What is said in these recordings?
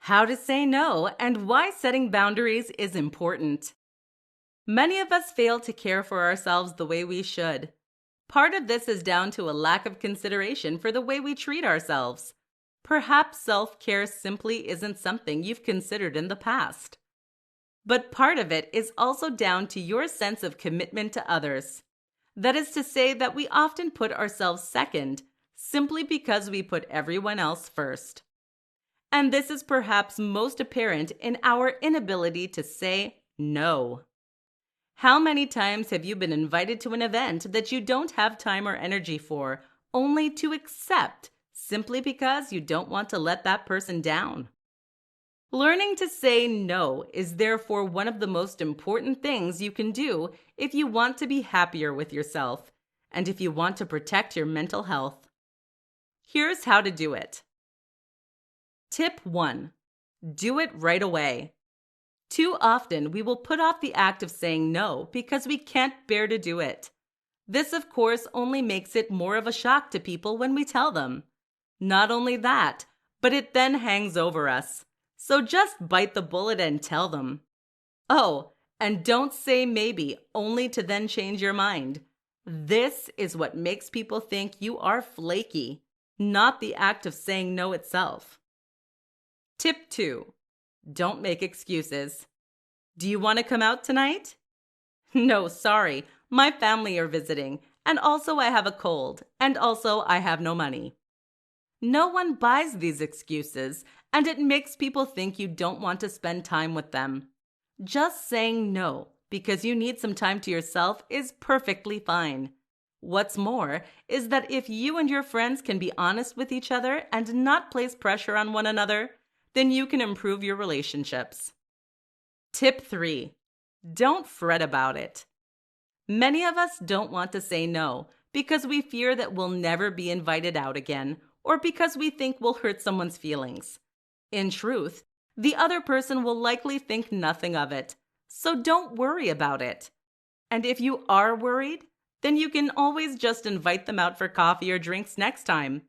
How to say no and why setting boundaries is important. Many of us fail to care for ourselves the way we should. Part of this is down to a lack of consideration for the way we treat ourselves. Perhaps self-care simply isn't something you've considered in the past. But part of it is also down to your sense of commitment to others. That is to say that we often put ourselves second simply because we put everyone else first. And this is perhaps most apparent in our inability to say no. How many times have you been invited to an event that you don't have time or energy for, only to accept simply because you don't want to let that person down? Learning to say no is therefore one of the most important things you can do if you want to be happier with yourself and if you want to protect your mental health. Here's how to do it. Tip 1. Do it right away. Too often, we will put off the act of saying no because we can't bear to do it. This, of course, only makes it more of a shock to people when we tell them. Not only that, but it then hangs over us. So just bite the bullet and tell them. Oh, and don't say maybe only to then change your mind. This is what makes people think you are flaky, not the act of saying no itself. Tip 2. Don't make excuses. Do you want to come out tonight? No, sorry. My family are visiting, and also I have a cold, and also I have no money. No one buys these excuses, and it makes people think you don't want to spend time with them. Just saying no because you need some time to yourself is perfectly fine. What's more is that if you and your friends can be honest with each other and not place pressure on one another, then you can improve your relationships. Tip 3. Don't fret about it. Many of us don't want to say no because we fear that we'll never be invited out again or because we think we'll hurt someone's feelings. In truth, the other person will likely think nothing of it, so don't worry about it. And if you are worried, then you can always just invite them out for coffee or drinks next time.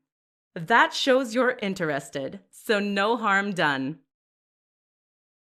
That shows you're interested, so no harm done.